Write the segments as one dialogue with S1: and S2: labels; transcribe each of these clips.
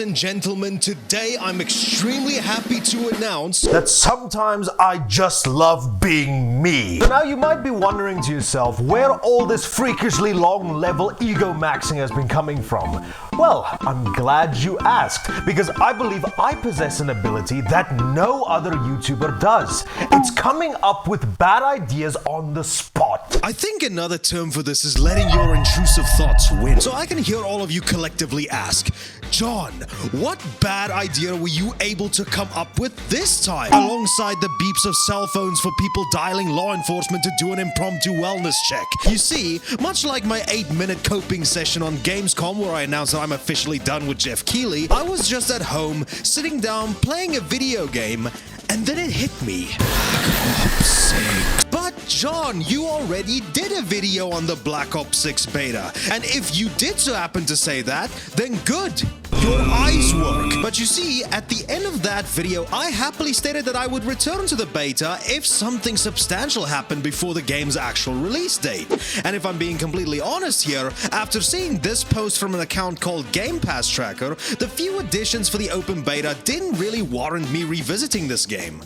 S1: and gentlemen, today I'm extremely happy to announce
S2: that sometimes I just love being me. So now you might be wondering to yourself where all this freakishly long level ego maxing has been coming from. Well, I'm glad you asked, because I believe I possess an ability that no other YouTuber does. It's coming up with bad ideas on the spot.
S1: I think another term for this is letting your intrusive thoughts win. So I can hear all of you collectively ask, John, what bad idea were you able to come up with this time? Alongside the beeps of cell phones for people dialing law enforcement to do an impromptu wellness check. You see, much like my 8-minute coping session on Gamescom where I announced that I'm officially done with Jeff Keighley, I was just at home, sitting down, playing a video game, and then it hit me. Black Ops 6. But John, you already did a video on the Black Ops 6 beta. And if you did so happen to say that, then good. Your eyes work. But you see, at the end of that video, I happily stated that I would return to the beta if something substantial happened before the game's actual release date. And if I'm being completely honest here, after seeing this post from an account called Game Pass Tracker, the few additions for the open beta didn't really warrant me revisiting this game.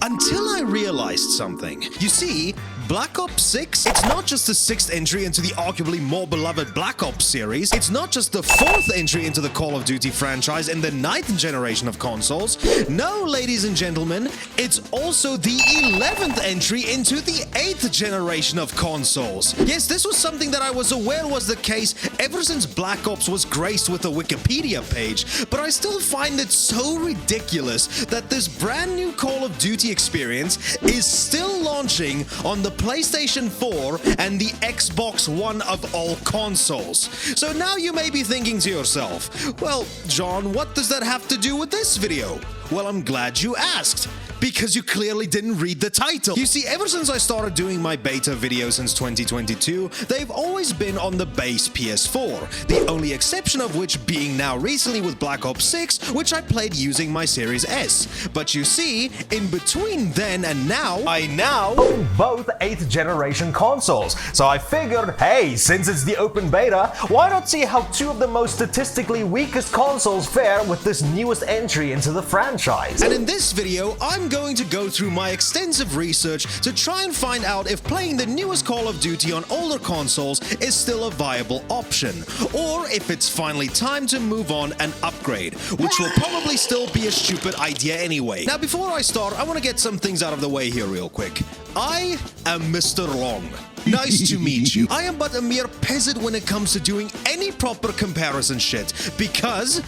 S1: Until I realized something. You see, Black Ops 6, it's not just the 6th entry into the arguably more beloved Black Ops series, it's not just the 4th entry into the Call of Duty franchise in the 9th generation of consoles. No, ladies and gentlemen, it's also the 11th entry into the 8th generation of consoles. Yes, this was something that I was aware was the case ever since Black Ops was graced with a Wikipedia page, but I still find it so ridiculous that this brand new Call of Duty experience is still launching on the PlayStation 4 and the Xbox One of all consoles. So now you may be thinking to yourself, well, John, what does that have to do with this video? Well, I'm glad you asked, because you clearly didn't read the title. You see, ever since I started doing my beta videos since 2022, they've always been on the base PS4, the only exception of which being now recently with Black Ops 6, which I played using my Series S. But you see, in between then and now,
S2: I now own both 8th generation consoles. So I figured, hey, since it's the open beta, why not see how two of the most statistically weakest consoles fare with this newest entry into the franchise?
S1: And in this video, I'm going to go through my extensive research to try and find out if playing the newest Call of Duty on older consoles is still a viable option, or if it's finally time to move on and upgrade, which will probably still be a stupid idea anyway. Now, before I start, I want to get some things out of the way here real quick. I am Mr. Long. Nice to meet you. I am but a mere peasant when it comes to doing any proper comparison shit, because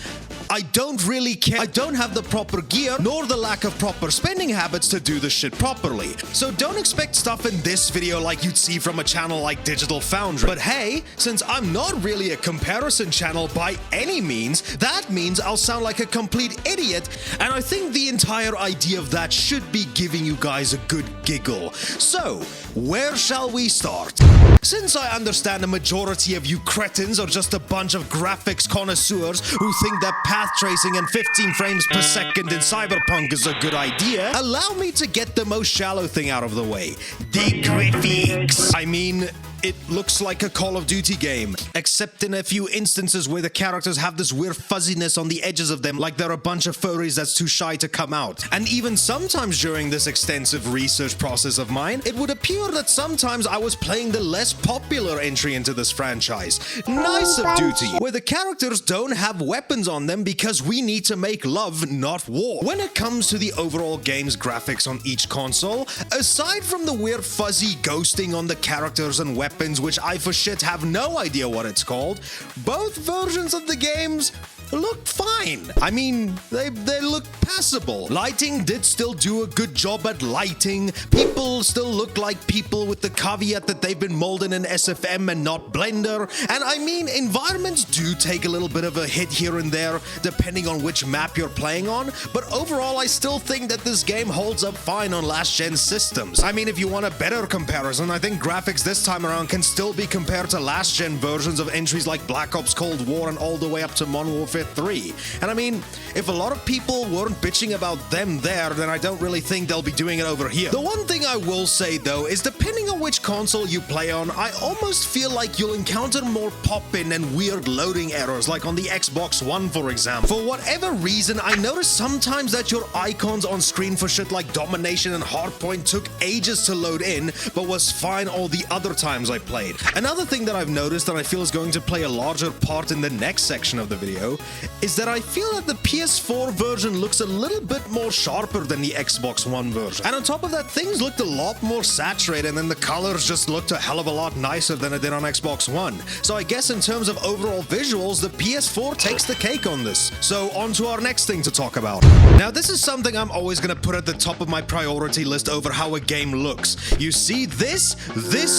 S1: I don't really care. I don't have the proper gear, nor the lack of proper spending habits to do this shit properly. So don't expect stuff in this video like you'd see from a channel like Digital Foundry. But hey, since I'm not really a comparison channel by any means, that means I'll sound like a complete idiot, and I think the entire idea of that should be giving you guys a good giggle. So, where shall we start? Since I understand the majority of you cretins are just a bunch of graphics connoisseurs who think that path tracing and 15 frames per second in Cyberpunk is a good idea, allow me to get the most shallow thing out of the way. The graphics. I mean, it looks like a Call of Duty game, except in a few instances where the characters have this weird fuzziness on the edges of them, like they're a bunch of furries that's too shy to come out. And even sometimes during this extensive research process of mine, it would appear that sometimes I was playing the less popular entry into this franchise, Nice of Duty, where the characters don't have weapons on them because we need to make love, not war. When it comes to the overall game's graphics on each console, aside from the weird fuzzy ghosting on the characters and weapons, which I for shit have no idea what it's called, both versions of the games look fine. I mean, they look passable. Lighting did still do a good job at lighting. People still look like people, with the caveat that they've been molded in SFM and not Blender. And I mean, environments do take a little bit of a hit here and there, depending on which map you're playing on, but overall I still think that this game holds up fine on last-gen systems. I mean, if you want a better comparison, I think graphics this time around can still be compared to last-gen versions of entries like Black Ops Cold War and all the way up to Modern Warfare Tier 3. And I mean, if a lot of people weren't bitching about them there, then I don't really think they'll be doing it over here. The one thing I will say though is depending on which console you play on, I almost feel like you'll encounter more pop-in and weird loading errors, like on the Xbox One for example. For whatever reason, I notice sometimes that your icons on screen for shit like Domination and Hardpoint took ages to load in, but was fine all the other times I played. Another thing that I've noticed that I feel is going to play a larger part in the next section of the video is that I feel that the PS4 version looks a little bit more sharper than the Xbox One version. And on top of that, things looked a lot more saturated, and then the colors just looked a hell of a lot nicer than it did on Xbox One. So I guess in terms of overall visuals, the PS4 takes the cake on this. So on to our next thing to talk about. Now this is something I'm always gonna put at the top of my priority list over how a game looks. You see this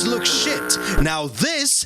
S1: looks shit. Now this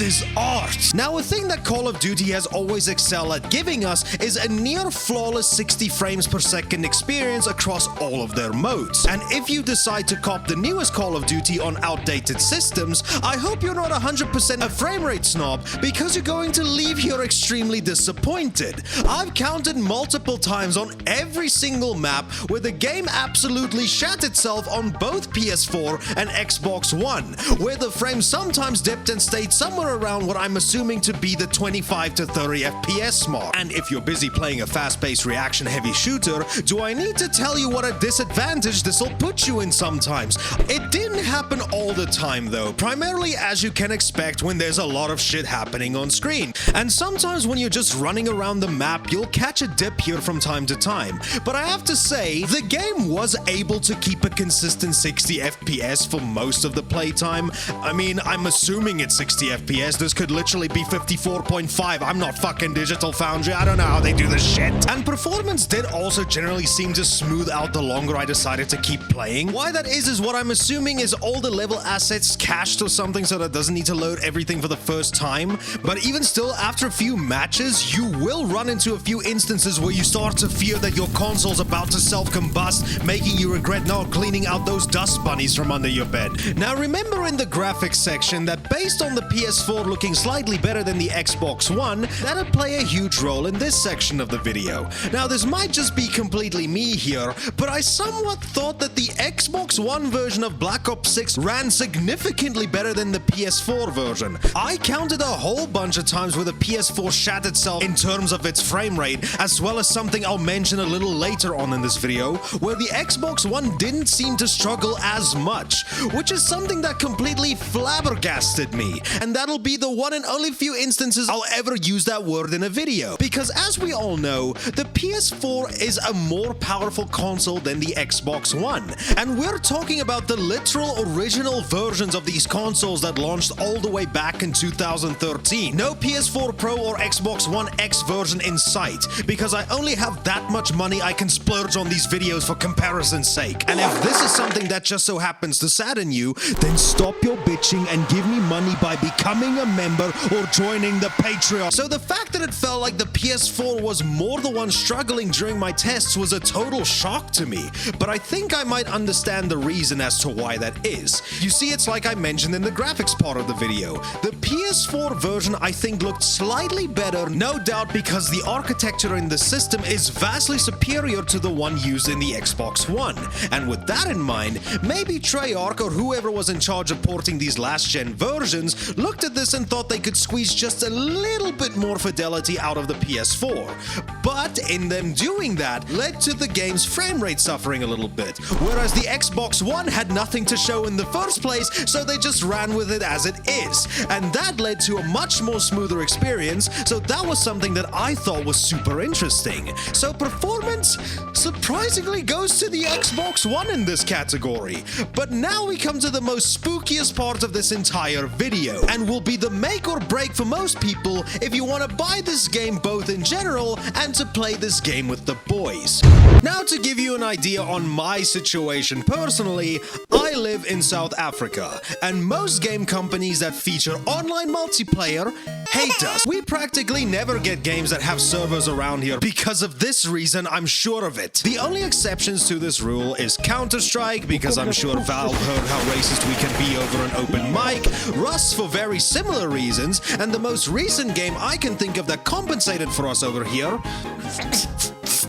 S1: is art. Now a thing that Call of Duty has always excelled at giving us is a near flawless 60 frames per second experience across all of their modes. And if you decide to cop the newest Call of Duty on outdated systems, I hope you're not 100% a frame rate snob, because you're going to leave here extremely disappointed. I've counted multiple times on every single map where the game absolutely shat itself on both PS4 and Xbox One, where the frame sometimes dipped and stayed somewhere around what I'm assuming to be the 25 to 30 FPS mark. And if you're busy playing a fast-paced reaction-heavy shooter, do I need to tell you what a disadvantage this'll put you in sometimes? It didn't happen all the time though, primarily as you can expect when there's a lot of shit happening on screen. And sometimes when you're just running around the map, you'll catch a dip here from time to time. But I have to say, the game was able to keep a consistent 60 FPS for most of the playtime. I mean, I'm assuming it's 60 FPS. This could literally be 54.5. I'm not fucking Digital Foundry. I don't know how they do this shit. And performance did also generally seem to smooth out the longer I decided to keep playing. Why that is what I'm assuming is all the level assets cached or something, so that it doesn't need to load everything for the first time. But even still, after a few matches, you will run into a few instances where you start to fear that your console's about to self-combust, making you regret not cleaning out those dust bunnies from under your bed. Now remember in the graphics section that based on the PS4 looking slightly better than the Xbox One, that'll play a huge role in this section of the video. Now this might just be completely me here, but I somewhat thought that the Xbox One version of Black Ops 6 ran significantly better than the PS4 version. I counted a whole bunch of times where the PS4 shat itself in terms of its frame rate, as well as something I'll mention a little later on in this video, where the Xbox One didn't seem to struggle as much, which is something that completely flabbergasted me, and that'll be the one and only few instances I'll ever use that word in a video, because as we all know, the PS4 is a more powerful console than the Xbox One, and we're talking about the literal original versions of these consoles that launched all the way back in 2013. No PS4 Pro or Xbox One X version in sight, because I only have that much money I can splurge on these videos for comparison's sake. And if this is something that just so happens to sadden you, then stop your bitching and give me money by becoming a member or joining the Patreon. So the fact that it felt like the PS4 was more the one struggling during my tests was a total shock to me, but I think I might understand the reason as to why that is. You see, it's like I mentioned in the graphics part of the video. The PS4 version I think looked slightly better, no doubt because the architecture in the system is vastly superior to the one used in the Xbox One. And with that in mind, maybe Treyarch or whoever was in charge of porting these last-gen versions looked at this and thought they could squeeze just a little bit more fidelity out of the PS4. But in them doing that, led to the game's frame rate suffering a little bit, whereas the Xbox One had nothing to show in the first place, so they just ran with it as it is. And that led to a much more smoother experience, so that was something that I thought was super interesting. So performance surprisingly goes to the Xbox One in this category. But now we come to the most spookiest part of this entire video, and will be the make or break for most people if you want to buy this game both in general and to play this game with the boys. Now to give you an idea on my situation personally, I I live in South Africa, and most game companies that feature online multiplayer hate us. We practically never get games that have servers around here because of this reason, I'm sure of it. The only exceptions to this rule is Counter-Strike, because I'm sure Valve heard how racist we can be over an open mic, Rust for very similar reasons, and the most recent game I can think of that compensated for us over here,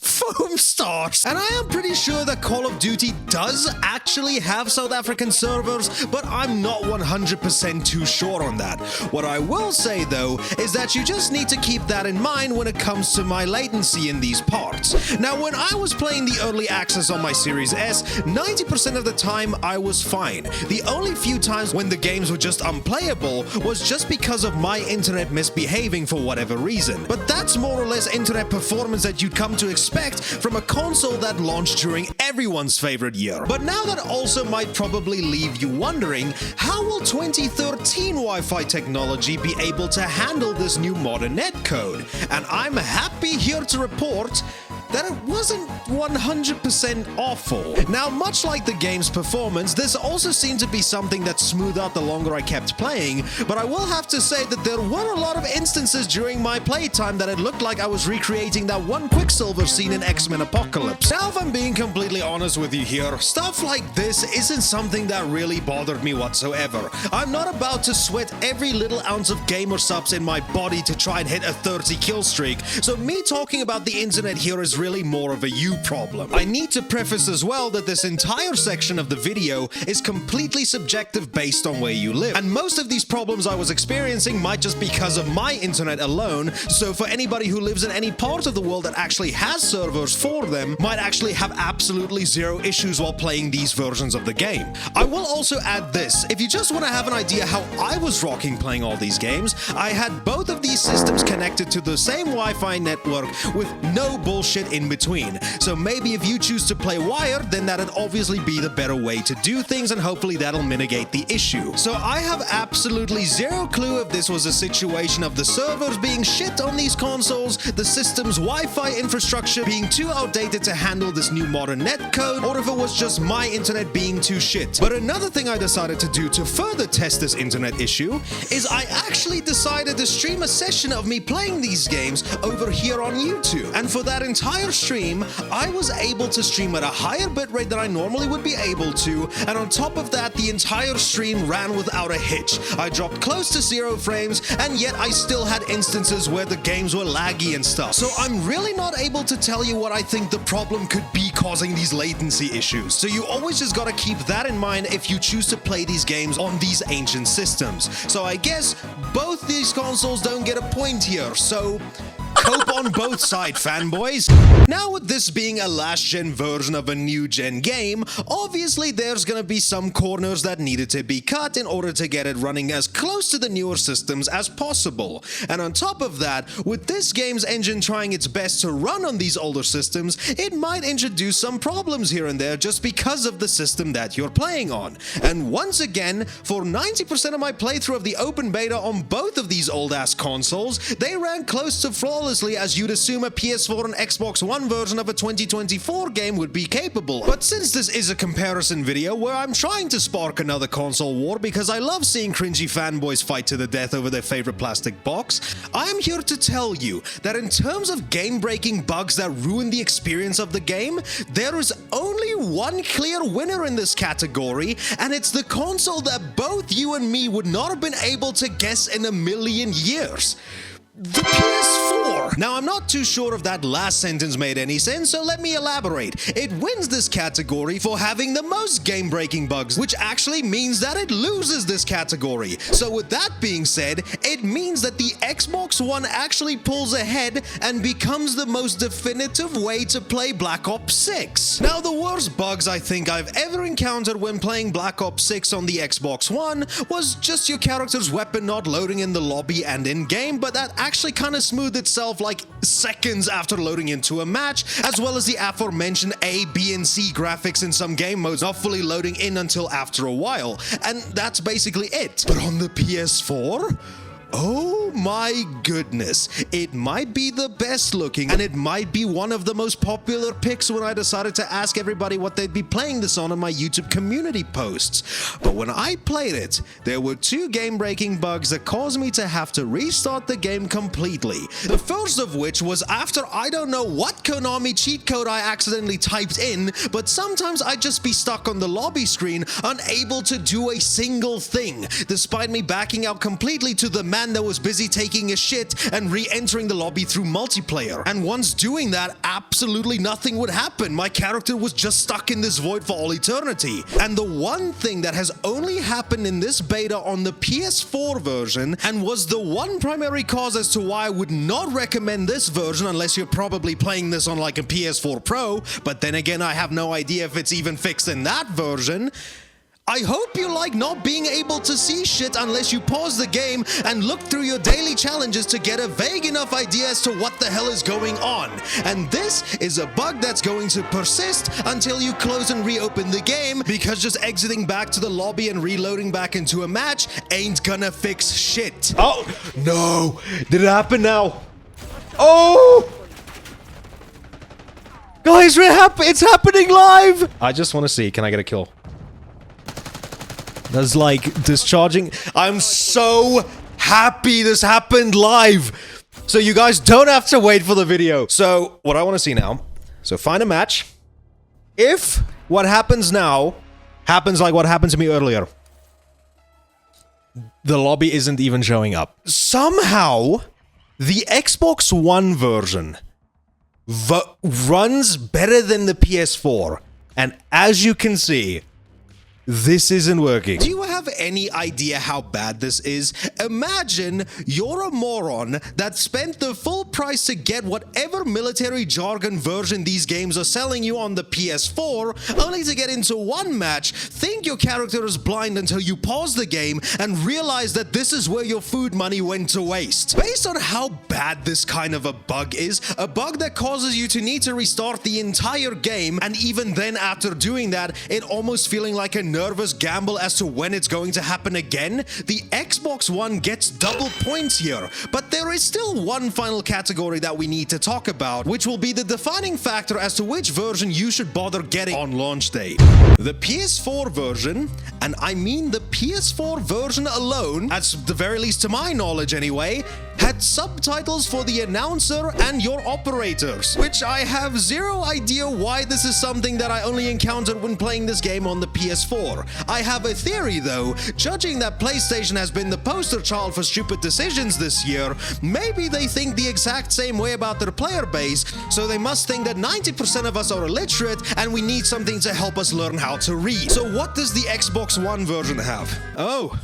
S1: Foam Stars. And I am pretty sure that Call of Duty does actually have South African servers, but I'm not 100% too sure on that. What I will say though is that you just need to keep that in mind when it comes to my latency in these parts. Now, when I was playing the early access on my Series S, 90% of the time I was fine. The only few times when the games were just unplayable was just because of my internet misbehaving for whatever reason. But that's more or less internet performance that you'd come to expect from a console that launched during everyone's favorite year. But now that also might probably leave you wondering, how will 2013 Wi-Fi technology be able to handle this new modern netcode? And I'm happy here to report that it wasn't 100% awful. Now, much like the game's performance, this also seemed to be something that smoothed out the longer I kept playing, but I will have to say that there were a lot of instances during my playtime that it looked like I was recreating that one Quicksilver scene in X-Men Apocalypse. Now, if I'm being completely honest with you here, stuff like this isn't something that really bothered me whatsoever. I'm not about to sweat every little ounce of gamer subs in my body to try and hit a 30 kill streak, so me talking about the internet here is really more of a you problem. I need to preface as well that this entire section of the video is completely subjective based on where you live, and most of these problems I was experiencing might just because of my internet alone, so for anybody who lives in any part of the world that actually has servers for them, might actually have absolutely zero issues while playing these versions of the game. I will also add this: if you just want to have an idea how I was rocking playing all these games, I had both of these systems connected to the same Wi-Fi network with no bullshit in between. So maybe if you choose to play wired, then that'd obviously be the better way to do things, and hopefully that'll mitigate the issue. So I have absolutely zero clue if this was a situation of the servers being shit on these consoles, the system's Wi-Fi infrastructure being too outdated to handle this new modern netcode, or if it was just my internet being too shit. But another thing I decided to do to further test this internet issue is I actually decided to stream a session of me playing these games over here on YouTube. And for that entire stream, I was able to stream at a higher bitrate than I normally would be able to, and on top of that, the entire stream ran without a hitch. I dropped close to 0 frames, and yet I still had instances where the games were laggy and stuff. So I'm really not able to tell you what I think the problem could be causing these latency issues. So you always just gotta keep that in mind if you choose to play these games on these ancient systems. So I guess both these consoles don't get a point here, so cope on both sides, fanboys. Now, with this being a last-gen version of a new-gen game, obviously there's gonna be some corners that needed to be cut in order to get it running as close to the newer systems as possible. And on top of that, with this game's engine trying its best to run on these older systems, it might introduce some problems here and there just because of the system that you're playing on. And once again, for 90% of my playthrough of the open beta on both of these old-ass consoles, they ran close to flawless, as you'd assume a PS4 and Xbox One version of a 2024 game would be capable. But since this is a comparison video where I'm trying to spark another console war because I love seeing cringy fanboys fight to the death over their favorite plastic box, I'm here to tell you that in terms of game-breaking bugs that ruin the experience of the game, there is only one clear winner in this category, and it's the console that both you and me would not have been able to guess in a million years: the PS4. Now, I'm not too sure if that last sentence made any sense, so let me elaborate. It wins this category for having the most game-breaking bugs, which actually means that it loses this category. So with that being said, it means that the Xbox One actually pulls ahead and becomes the most definitive way to play Black Ops 6. Now, the worst bugs I think I've ever encountered when playing Black Ops 6 on the Xbox One was just your character's weapon not loading in the lobby and in-game, but that actually kind of smoothed itself like seconds after loading into a match, as well as the aforementioned A, B, and C graphics in some game modes not fully loading in until after a while. And that's basically it. But on the PS4? Oh my goodness, it might be the best looking and it might be one of the most popular picks when I decided to ask everybody what they'd be playing this on my YouTube community posts. But when I played it, there were two game-breaking bugs that caused me to have to restart the game completely. The first of which was after I don't know what Konami cheat code I accidentally typed in, but sometimes I'd just be stuck on the lobby screen, unable to do a single thing, despite me backing out completely to the man that was busy taking a shit and re-entering the lobby through multiplayer. And once doing that, absolutely nothing would happen. My character was just stuck in this void for all eternity. And the one thing that has only happened in this beta on the PS4 version, and was the one primary cause as to why I would not recommend this version unless you're probably playing this on like a PS4 Pro, but then again, I have no idea if it's even fixed in that version. I hope you like not being able to see shit unless you pause the game and look through your daily challenges to get a vague enough idea as to what the hell is going on. And this is a bug that's going to persist until you close and reopen the game, because just exiting back to the lobby and reloading back into a match ain't gonna fix shit.
S2: Oh, no. Did it happen now? Oh! Guys, it's happening live!
S1: I just want to see, can I get a kill? That's like discharging. I'm so happy this happened live. So you guys don't have to wait for the video. So what I want to see now. So find a match. If what happens now happens like what happened to me earlier, the lobby isn't even showing up. Somehow, the Xbox One version runs better than the PS4. And as you can see, this isn't working. Do you have any idea how bad this is? Imagine you're a moron that spent the full price to get whatever military jargon version these games are selling you on the PS4, only to get into one match, think your character is blind until you pause the game and realize that this is where your food money went to waste. Based on how bad this kind of a bug is, a bug that causes you to need to restart the entire game, and even then after doing that, it almost feeling like a nervous gamble as to when it's going to happen again, the Xbox One gets double points here. But there is still one final category that we need to talk about, which will be the defining factor as to which version you should bother getting on launch day. The PS4 version, and I mean the PS4 version alone, at the very least to my knowledge anyway, had subtitles for the announcer and your operators, which I have zero idea why this is something that I only encountered when playing this game on the PS4. I have a theory though, judging that PlayStation has been the poster child for stupid decisions this year, maybe they think the exact same way about their player base, so they must think that 90% of us are illiterate and we need something to help us learn how to read. So what does the Xbox One version have? Oh.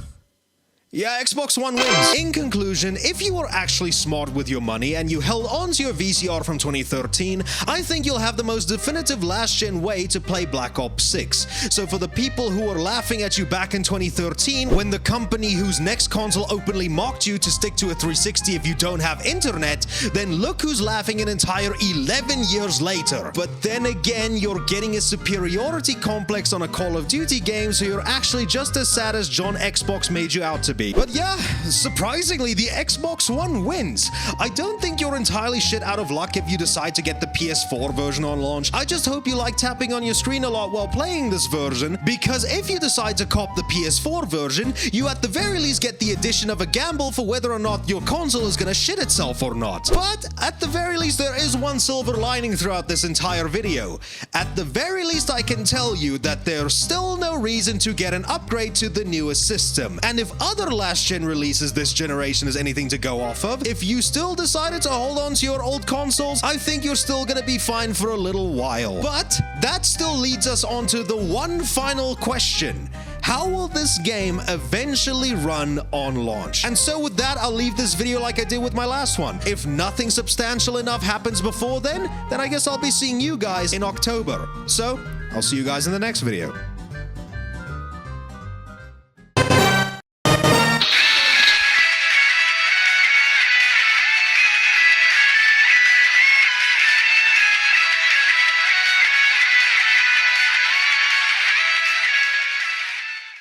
S1: Yeah, Xbox One wins. In conclusion, if you were actually smart with your money and you held on to your VCR from 2013, I think you'll have the most definitive last-gen way to play Black Ops 6. So for the people who were laughing at you back in 2013, when the company whose next console openly mocked you to stick to a 360 if you don't have internet, then look who's laughing an entire 11 years later. But then again, you're getting a superiority complex on a Call of Duty game, so you're actually just as sad as John Xbox made you out to be. But yeah, surprisingly, the Xbox One wins. I don't think you're entirely shit out of luck if you decide to get the PS4 version on launch. I just hope you like tapping on your screen a lot while playing this version, because if you decide to cop the PS4 version, you at the very least get the addition of a gamble for whether or not your console is gonna shit itself or not. But at the very least, there is one silver lining throughout this entire video. At the very least, I can tell you that there's still no reason to get an upgrade to the newest system. And if other last-gen releases this generation is anything to go off of, if you still decided to hold on to your old consoles, I think you're still gonna be fine for a little while. But that still leads us on to the one final question. How will this game eventually run on launch? And so with that, I'll leave this video like I did with my last one. If nothing substantial enough happens before then I guess I'll be seeing you guys in October. So, I'll see you guys in the next video.